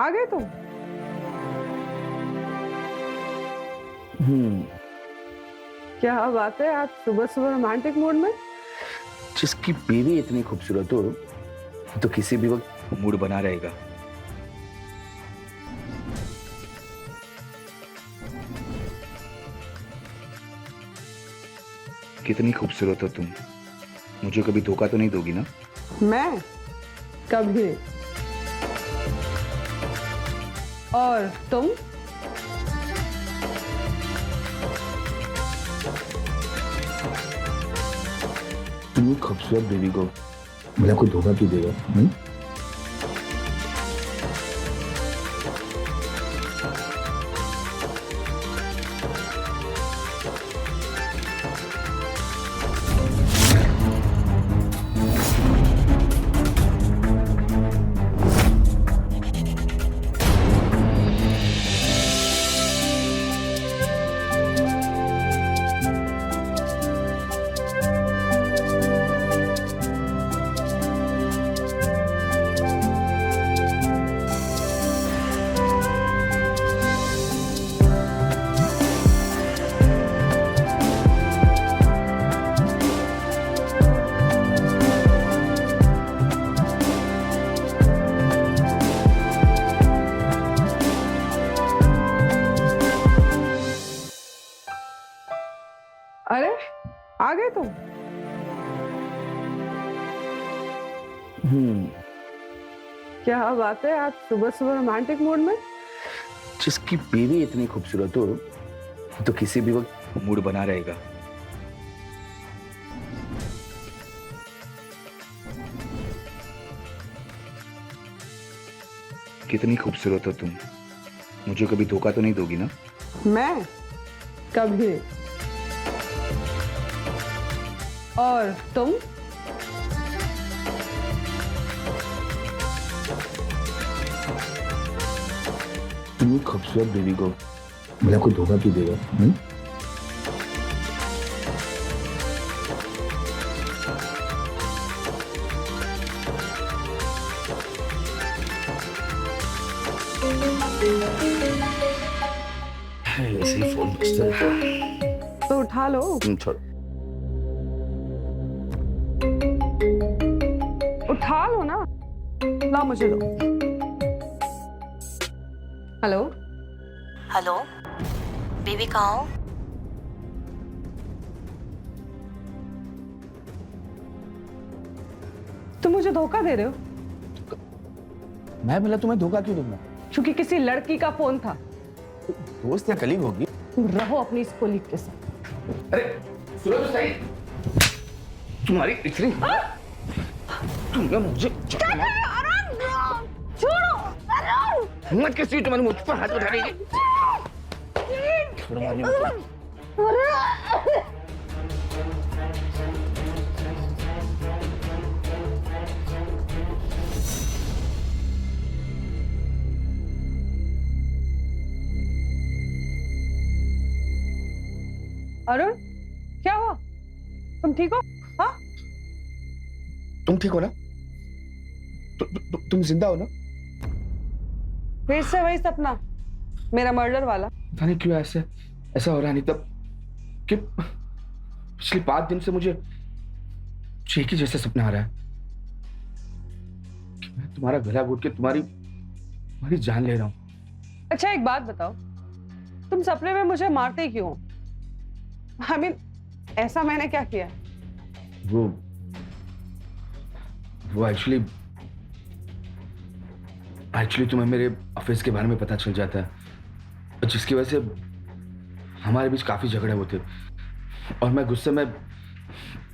आ गए तुम? क्या बात है, आज सुबह सुबह रोमांटिक मूड में? जिसकी बीवी इतनी खूबसूरत हो तो किसी भी वक्त मूड बना रहेगा। कितनी खूबसूरत हो तुम, मुझे कभी धोखा तो नहीं दोगी ना? मैं कभी नहीं। और तुम? इतनी खूबसूरत बीवी को मेरा कोई धोखा क्यों देगा? अरे आ गए तुम? क्या बात है, आज सुबह सुबह रोमांटिक मूड में? जिसकी बीवी इतनी खूबसूरत हो तो किसी भी वक्त मूड बना रहेगा। कितनी खूबसूरत हो तुम, मुझे कभी धोखा तो नहीं दोगी ना? मैं कभी नहीं। और तुम? इतनी खूबसूरत बीवी को मेरा कोई धोखा क्यों देगा? ऐसे ही फोन बजता है तो उठा लो। छोड़। उठा लो ना, ला मुझे दो। हेलो हेलो, बेबी कहाँ हो? तुम मुझे धोखा दे रहे हो? मैं भला तुम्हें धोखा क्यों दूंगा? क्योंकि किसी लड़की का फोन था। दोस्त या कलीग होगी। तुम रहो अपनी इस कोलीग के साथ। अरे सुनो तो सही, तुम्हारी इतनी तुमने मुझे हिम्मत कैसी हुई तुम्हारी मुझ पर हाथ उठा रही है? छोड़ो मारने मत। अरुण, क्या हुआ? तुम ठीक हो? हाँ? तुम ठीक हो ना? तुम जिंदा हो ना? फिर से वही सपना, मेरा मर्डर वाला। पता नहीं क्यों ऐसा हो रहा है। नहीं तब कि पिछले 5 दिन से मुझे एक ही जैसा सपना आ रहा है कि मैं तुम्हारा गला घोट के तुम्हारी जान ले रहा हूं। अच्छा एक बात बताओ, तुम सपने में मुझे मारते ही क्यों हो? I mean, ऐसा मैंने क्या किया है? वो एक्चुअली तुम्हें मेरे ऑफिस के बारे में पता चल जाता है, जिसकी वजह से हमारे बीच काफी झगड़े होते और मैं गुस्से में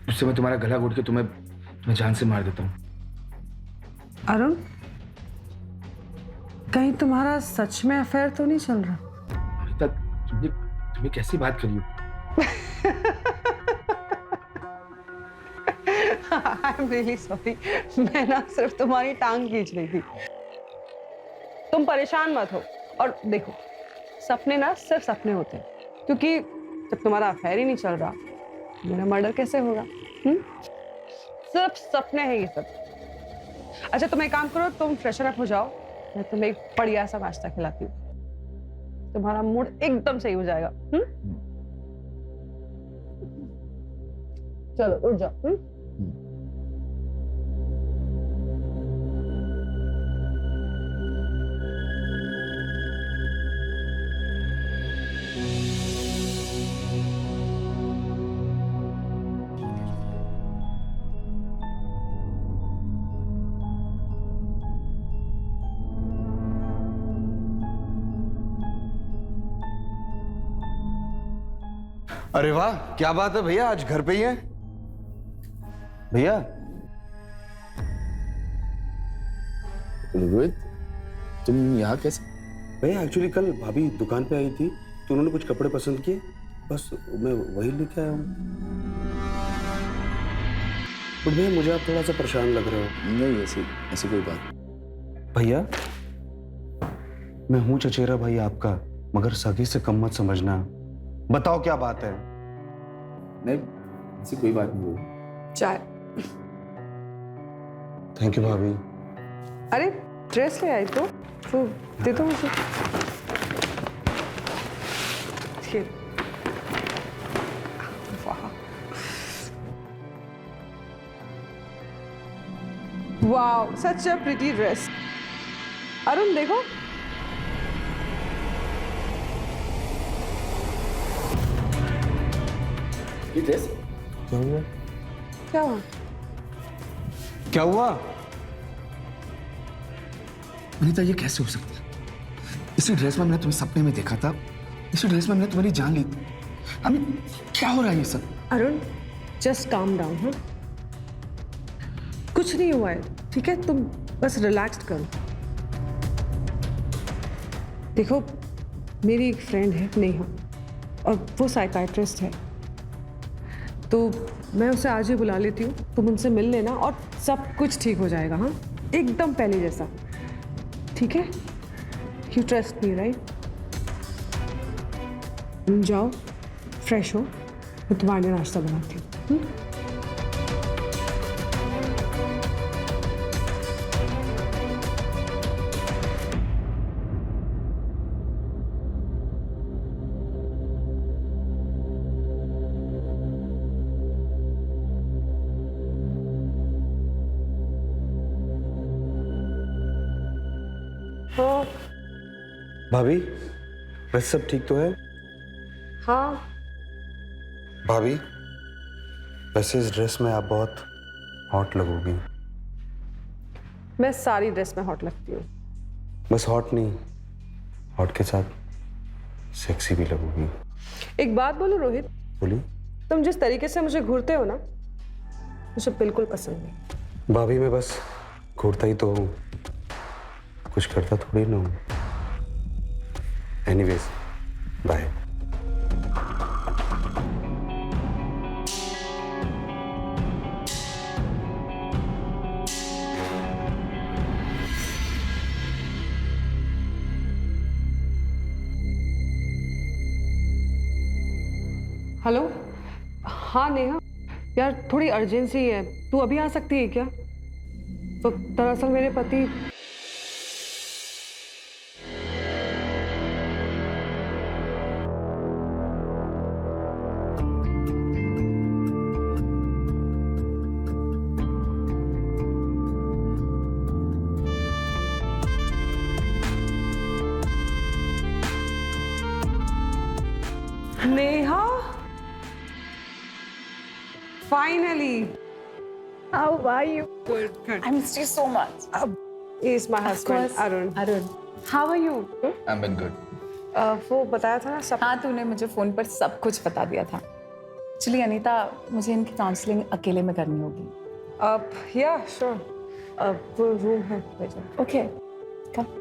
तुम्हारा गला घोट के तुम्हें जान से मार देता हूँ। अरुण, कहीं तुम्हारा सच में अफेयर तो नहीं चल रहा? अनिता, तुमने कैसी बात करी? I'm really sorry, मैं ना सिर्फ तुम्हारी टांग खींच रही थी। तुम परेशान मत हो। और देखो, सपने ना सिर्फ सपने होते हैं, क्योंकि जब तुम्हारा अफेयर ही नहीं चल रहा, मेरा मर्डर कैसे होगा? सिर्फ सपने हैं ये सब। अच्छा तुम एक काम करो, तुम फ्रेशन अप हो जाओ, मैं तुम्हें एक बढ़िया सा नाश्ता खिलाती हूँ, तुम्हारा मूड एकदम सही हो जाएगा। चलो उठ जाओ। अरे वाह, क्या बात है भैया, आज घर पे ही है भैया। रोहित, तुम यहाँ कैसे? भैया एक्चुअली कल भाभी दुकान पे आई थी तो उन्होंने कुछ कपड़े पसंद किए, बस मैं वही लेके आया हूँ। तो भैया मुझे आप थोड़ा सा परेशान लग रहे हो। नहीं, ऐसी कोई बात। भैया मैं हूँ चचेरा भाई आपका, मगर सगे से कम मत समझना। बताओ क्या बात है। नहीं, ऐसी कोई बात नहीं। चाय। थैंक यू भाभी। अरे ड्रेस ले आई तो दे दो मुझे। ये। वाह, सच अ प्रिटी ड्रेस। अरुण देखो, ये ड्रेस क्या हुआ? क्या हुआ? क्या हुआ? अनीता, ये कैसे हो सकता है? इसी ड्रेस में मैंने तुम्हें सपने में देखा था, इसी ड्रेस में मैंने तुम्हारी जान ली थी। अभी क्या हो रहा है ये सब? Arun just calm down. हाँ, कुछ नहीं हुआ है, ठीक है? तुम बस रिलैक्स करो। देखो, मेरी एक फ्रेंड है नेहा, और वो साइकाइट्रिस्ट है, तो मैं उसे आज ही बुला लेती हूँ। तुम उनसे मिल लेना और सब कुछ ठीक हो जाएगा। हाँ, एकदम पहले जैसा, ठीक है? You trust me, right? तुम जाओ, फ्रेश हो, मैं तुम्हारे लिए नाश्ता बनाती हूँ। हाँ भाभी वैसे सब ठीक तो है? हाँ, भाभी वैसे इस ड्रेस में आप बहुत हॉट लगोगी। मैं सारी ड्रेस में हॉट लगती हूँ। बस हॉट नहीं, हॉट के साथ सेक्सी भी लगोगी। एक बात बोलो रोहित, बोलिए। तुम जिस तरीके से मुझे घूरते हो ना, मुझे बिल्कुल पसंद नहीं। भाभी मैं बस घूरता ही तो हूँ, कुछ करता थोड़ी ना हूँ। Anyways bye. हेलो, हाँ नेहा, यार थोड़ी अर्जेंसी है, तू अभी आ सकती है क्या? तो दरअसल मेरे पति Neha, finally. How are you? Good, good. I missed you so much. He's my husband, Arun. Arun. How are you? I'm been good. वो बताया था ना सब। हाँ, तूने मुझे फोन पर सब कुछ बता दिया था। एक्चुअली अनीता, मुझे इनकी काउंसलिंग अकेले में करनी होगी। या श्योर, वो रूम है, ले जाओ। ओके, कम।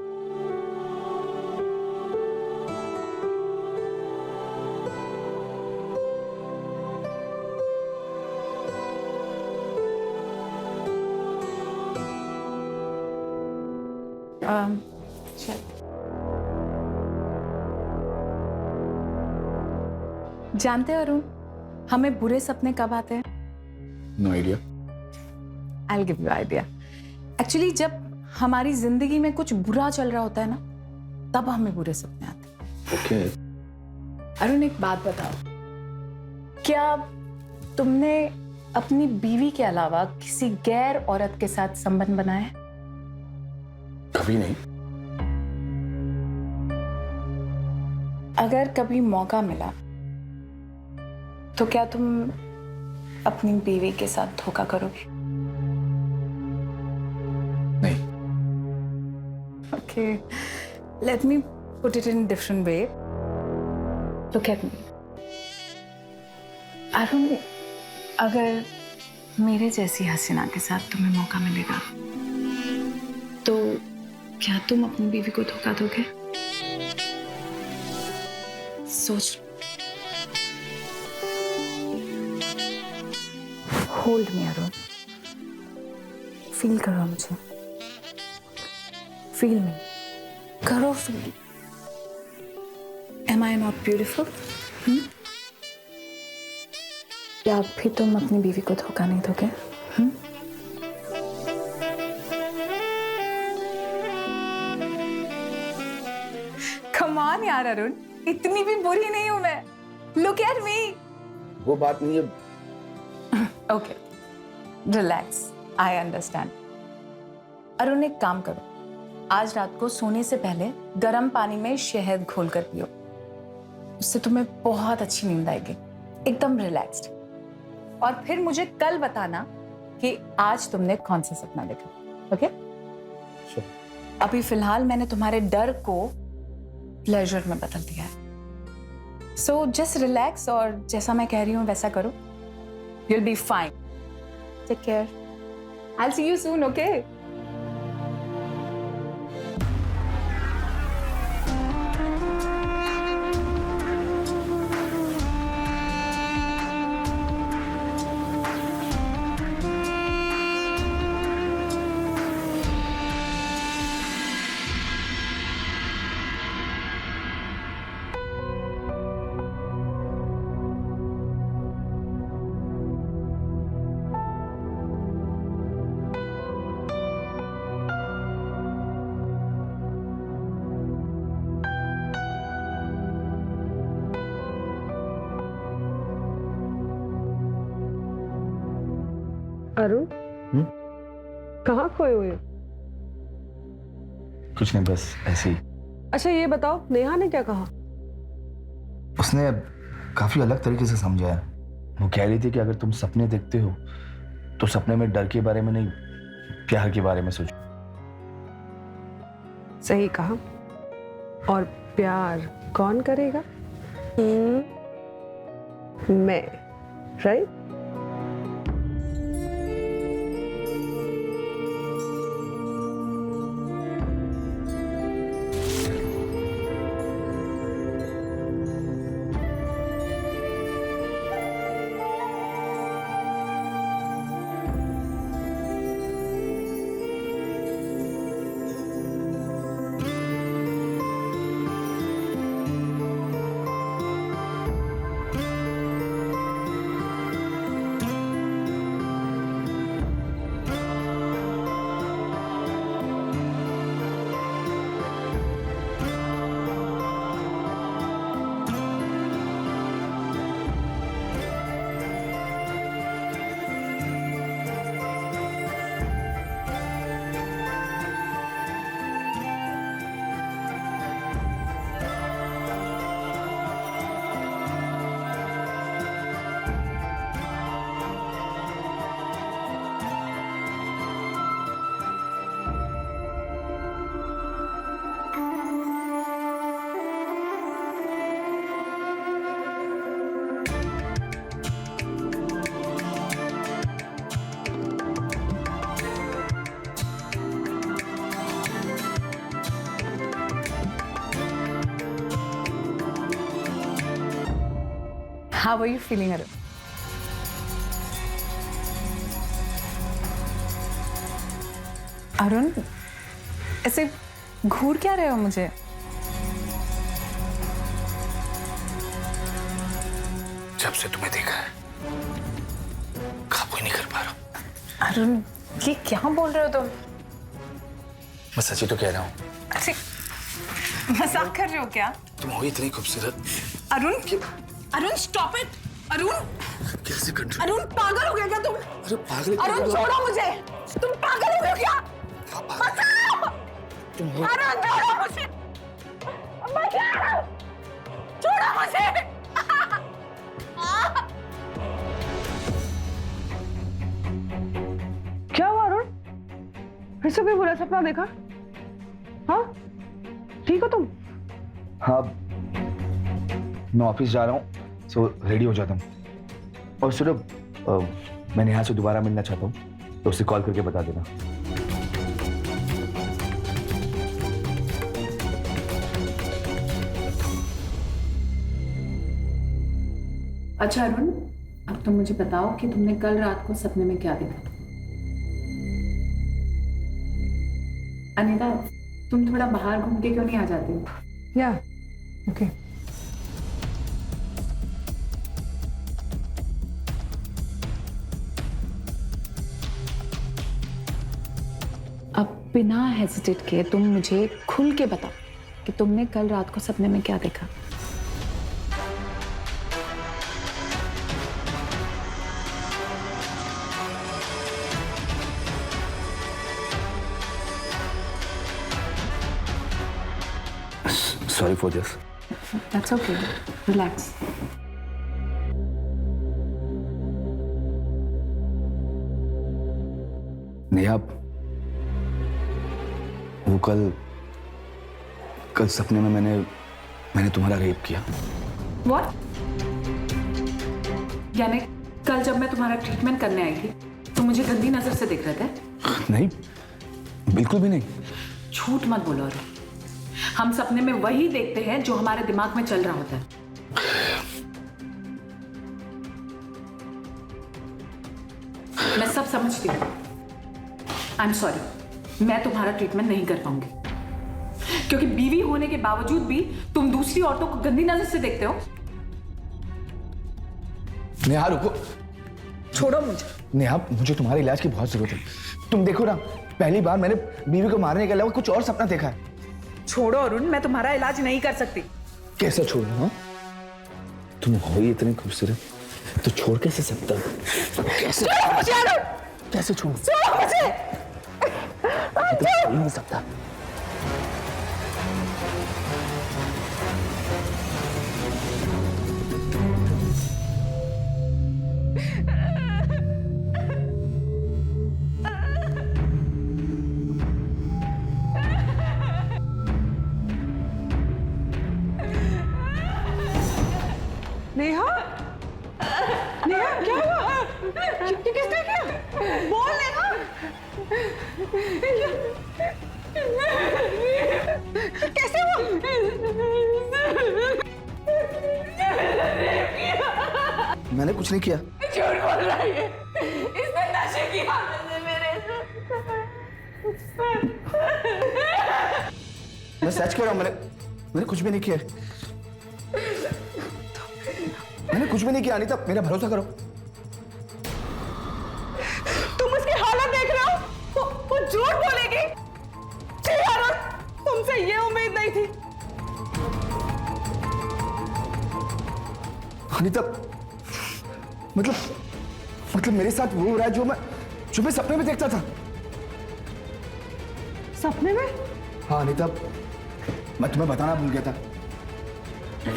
चल। जानते हो अरुण, हमें बुरे सपने कब आते हैं? No idea. I'll give you idea. Actually जब हमारी जिंदगी में कुछ बुरा चल रहा होता है ना, तब हमें बुरे सपने आते हैं। ओके। अरुण, एक बात बताओ, क्या तुमने अपनी बीवी के अलावा किसी गैर औरत के साथ संबंध बनाया है? कभी नहीं। अगर कभी मौका मिला तो क्या तुम अपनी बीवी के साथ धोखा करोगे? नहीं। Okay, let me put it in a different way. Look at me. Arun, अगर मेरे जैसी हसीना के साथ तुम्हें मौका मिलेगा तो क्या तुम अपनी बीवी को धोखा दोगे? सोच। होल्ड मी अरुण, फील करो मुझे, फील मी, करो feel. Am I not beautiful? क्या भी तुम अपनी बीवी को धोखा नहीं दोगे? Come on यार अरुण, इतनी भी बुरी नहीं हूं मैं। Look at me. वो बात नहीं है। Okay, relax. I understand. Arun, एक काम करो, आज रात को सोने से पहले गर्म पानी में शहद घोलकर पियो। उससे तुम्हें बहुत अच्छी नींद आएगी, एकदम रिलैक्स्ड। और फिर मुझे कल बताना कि आज तुमने कौन सा सपना देखा। ओके? अभी फिलहाल मैंने तुम्हारे डर को प्लेजर में बदल दिया है। सो जस्ट रिलैक्स और जैसा मैं कह रही हूँ वैसा करो। You'll be fine. Take care. I'll see you soon, okay? Arun, कहाँ खोए हुए हो? कुछ नहीं, बस ऐसे ही। अच्छा ये बताओ, नेहा ने क्या कहा? उसने काफी अलग तरीके से समझा है। वो कह रही थी कि अगर तुम सपने देखते हो तो सपने में डर के बारे में नहीं, प्यार के बारे में सोचो। सही कहा। और प्यार कौन करेगा? मैं, right? How are you feeling, Arun? Arun, ऐसे घूर क्या रहे हो मुझे? जब से तुम्हें देखा है काबू ही नहीं कर पा रहा। अरुण, ये क्या बोल रहे हो तुम? मैं सच्ची तो कह रहा हूँ। अरे मजाक कर रहे हो क्या? तुम हो इतनी खूबसूरत। Arun, Arun stop it. अरुण, कैसे कंट्रोल? अरुण पागल हो गया क्या तुम? अरे पागल। अरुण छोड़ो मुझे, तुम पागल हो गए हो क्या? बचाओ! अरुण छोड़ो मुझे, बचाओ! छोड़ो मुझे! क्या हुआ अरुण? फिर से कोई बुरा सपना देखा? हाँ, ठीक हो तुम? हाँ, मैं ऑफिस जा रहा हूँ, सो रेडी हो जाता हूँ। और सुनो, मैं नेहा से दोबारा मिलना चाहता हूँ, तो उसे कॉल करके बता देना। अच्छा अरुण, अब तुम मुझे बताओ कि तुमने कल रात को सपने में क्या देखा? अनीता, तुम थोड़ा बाहर घूम के क्यों नहीं आ जाते हो? या ओके। अब बिना हेजिटेट किए तुम मुझे खुल के बताओ कि तुमने कल रात को सपने में क्या देखा? Sorry for this. That's okay. Relax. Neha, वो कल सपने में मैंने तुम्हारा रेप किया। What? यानी कल जब मैं तुम्हारा ट्रीटमेंट करने आई थी तो मुझे गंदी नजर से देख रहे थे? नहीं, बिल्कुल भी नहीं। झूठ मत बोलो अरुण। हम सपने में वही देखते हैं जो हमारे दिमाग में चल रहा होता है। मैं सब समझती हूँ। आई एम सॉरी, मैं तुम्हारा ट्रीटमेंट नहीं कर पाऊंगी क्योंकि बीवी होने के बावजूद भी तुम दूसरी औरतों को गंदी नजर से देखते हो। नेहा रुको। छोड़ो मुझे। नेहा, मुझे तुम्हारे इलाज की बहुत जरूरत है। तुम देखो ना, पहली बार मैंने बीवी को मारने के अलावा कुछ और सपना देखा है। छोड़ो अरुण, मैं तुम्हारा इलाज नहीं कर सकती। कैसे छोड़ू? हाँ, तुम हो ही इतनी खूबसूरत, तो छोड़ कैसे सकता हूँ? कैसे कैसे छोड़ू? छोड़ नहीं सकता। नेहा, नेहा क्या हुआ? किसने किया? बोल नेहा। कैसे हुआ? मैंने कुछ नहीं किया। झूठ बोल रहा है ये। इसने नशे की हालत में मेरे मैं सच कह रहा हूँ, मैंने कुछ भी नहीं किया। मैंने कुछ भी नहीं किया अनीता, मेरा भरोसा करो। तुम उसकी हालत देख रहे हो? वो झूठ बोलेगी? छी यार, तुमसे ये उम्मीद नहीं थी। अनीता, मतलब मेरे साथ वो हो रहा है जो मैं सपने में देखता था। सपने में? हाँ अनीता, मैं तुम्हें बताना भूल गया था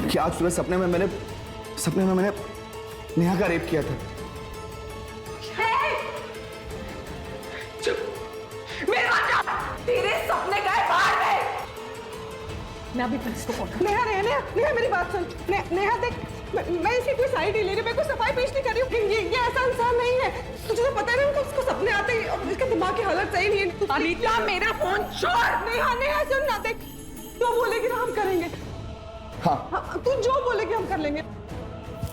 कि आज सुबह सपने में मैंने नेहा का रेप किया था। तेरे सपने गए बाहर में। मैं अभी पुलिस को फोन कर। नेहा नेहा नेहा नेहा मेरी बात सुन। नेहा देख, मैं इसकी कोई साइड नहीं ले रही, मैं कोई सफाई पेश नहीं कर रही हूँ। ये ऐसा इंसान नहीं है। तुझे तो पता है ना, उसको सपने आते ही और इसका दिमाग की हालत सही नहीं है। अनीता मेरा फोन छोड़। नेहा नेहा सुन ना, देख जो बोलेगी ना हम करेंगे। हाँ, तू जो बोलेगी हम कर लेंगे।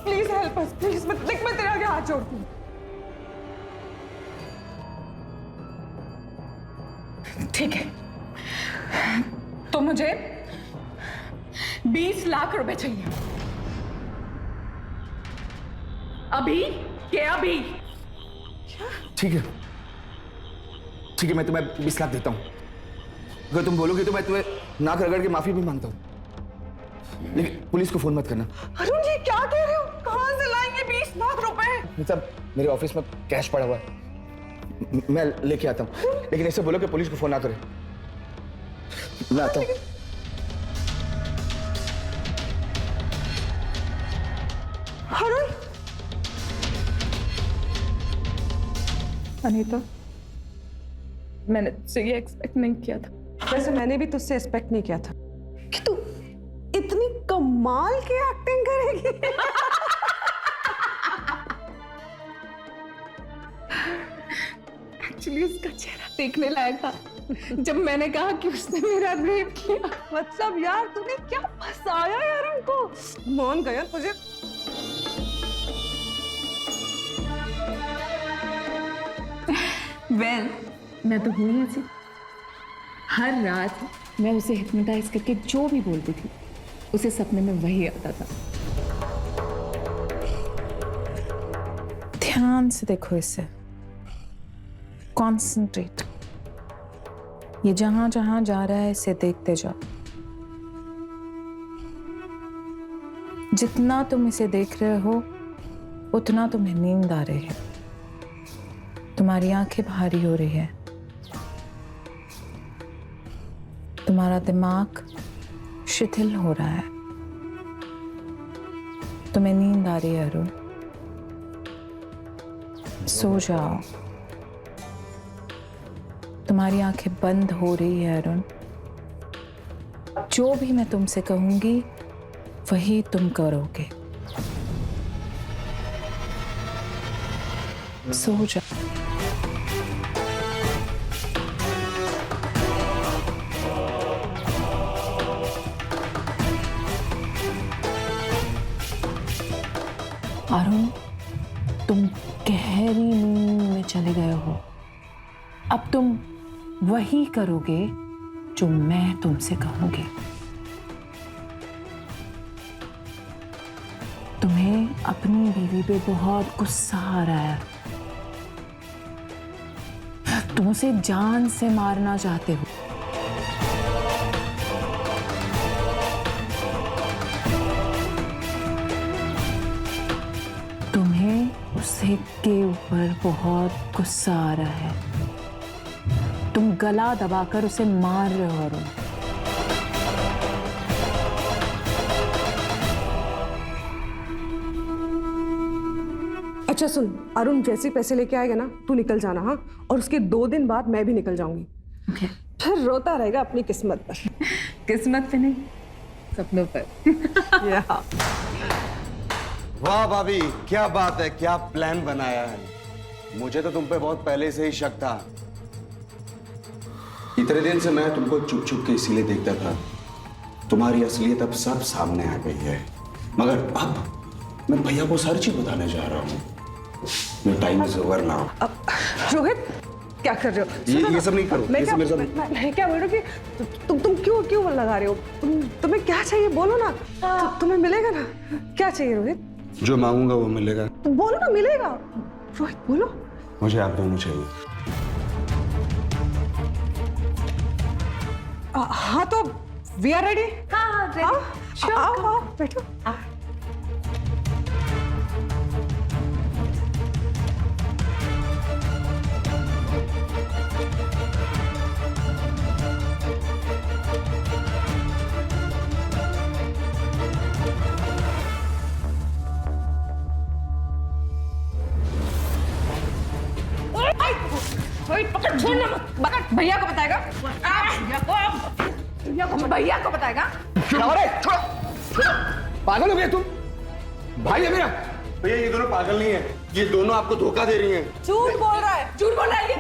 Please help us, please. देख मैं तेरे आगे हाथ जोड़ती हूँ। ठीक है, तो मुझे 20 लाख रुपए चाहिए अभी के अभी। ठीक है, मैं तुम्हें 20 लाख देता हूं। अगर तुम बोलोगे तो मैं तुम्हें नाक रगड़ के माफी भी मांगता हूँ, लेकिन पुलिस को फोन मत करना। अरुण जी क्या कह रहे हो? कहाँ से लाएंगे 20 लाख रुपए? मतलब मेरे ऑफिस में कैश पड़ा हुआ है, मैं लेके आता हूँ, लेकिन ऐसे बोलो कि पुलिस को फोन ना करे। मैं आता हूँ। अरुण, अनीता, मैंने तुझसे ये एक्सपेक्ट नहीं किया था। वैसे मैंने भी तुझसे एक्सपेक्ट नहीं किया था कि तू इतनी कमाल की एक्टिंग करेगी। एक्चुअली उसका चेहरा देखने लायक था जब मैंने कहा कि उसने मेरा रेप किया। मतलब यार तूने क्या फंसाया यार उनको? मान गया तुझे। वेल, मैं तो हुई ऐसी। हर रात मैं उसे हिप्नोटाइज करके जो भी बोलती थी उसे सपने में वही आता था। ध्यान से देखो इसे, कॉन्सेंट्रेट। ये जहां जहां जा रहा है इसे देखते जाओ। जितना तुम इसे देख रहे हो उतना तुम्हें नींद आ रही है, तुम्हारी आंखें भारी हो रही है, तुम्हारा दिमाग शिथिल हो रहा है, तुम्हें नींद आ रही है अरुण। सो जाओ, तुम्हारी आंखें बंद हो रही है अरुण। जो भी मैं तुमसे कहूंगी वही तुम करोगे। सो जाओ। अरुण, तुम गहरी नींद में चले गए हो। अब तुम वही करोगे जो मैं तुमसे कहूंगी। तुम्हें अपनी बीवी पे बहुत गुस्सा आ रहा है, तुम उसे जान से मारना चाहते हो। तुम्हें उसे के ऊपर बहुत गुस्सा आ रहा है, तुम गला दबाकर उसे मार रहे हो अरुण। अच्छा सुन, अरुण जैसे पैसे लेके आएगा ना तू निकल जाना, हाँ? और उसके 2 दिन बाद मैं भी निकल जाऊंगी। Okay. फिर रोता रहेगा अपनी किस्मत पर। किस्मत पे नहीं, सपनों पर। या वाह भाभी, क्या बात है, क्या प्लान बनाया है। मुझे तो तुम पे बहुत पहले से ही शक था। इतने दिन से मैं तुमको चुप चुप के इसीलिए देखता था। तुम्हारी असलियत अब सब सामने आ गई है, मगर अब मैं भैया को सारी चीज बताने जा रहा हूँ। Your time is over now. अब रोहित क्या कर रहे हो? ये सब नहीं करो। मैं ये क्या सब मेरे साथ मैं क्या बोल रही हूँ कि तुम क्यों लगा रहे हो? तुम्हें क्या चाहिए बोलो ना, तुम्हें मिलेगा ना। क्या चाहिए रोहित? जो मांगूंगा वो मिलेगा। तो बोलो ना, मिलेगा। रोहित बोलो। मुझे आप दोनों चाहिए। हाँ तो वी आर रेडी। हाँ, ready. आओ बैठो। पकड़, छोड़ना मत। पकड़, भैया को बताएगा। भैया को बताएगा। पागल हो गए तुम? भाई है मेरा। भैया ये दोनों पागल नहीं है, ये दोनों आपको धोखा दे रही हैं। झूठ बोल रहा है, झूठ बोल रहा है ये।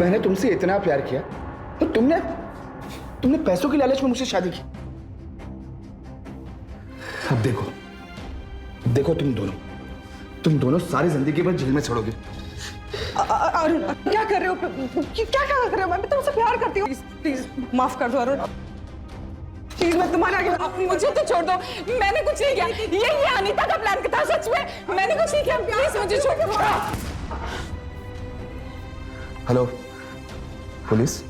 मैंने तुमसे इतना प्यार किया तो तुमने पैसों की लालच में मुझसे शादी की। अब देखो तुम दोनों सारी जिंदगी भर जेल में सड़ोगे। अरुण क्या कर रहे हो? क्या कर रहे हो? मैं तुमसे प्यार करती हूँ। प्लीज माफ कर दो अरुण। प्लीज मैं तुम्हारे आगे अपनी मुझे तो छोड़ दो, मैंने कुछ नहीं किया। ये अनीता का प्लान था सच में, मैंने कुछ नहीं किया। प्लीज मुझे छोड़ दो। Hello police?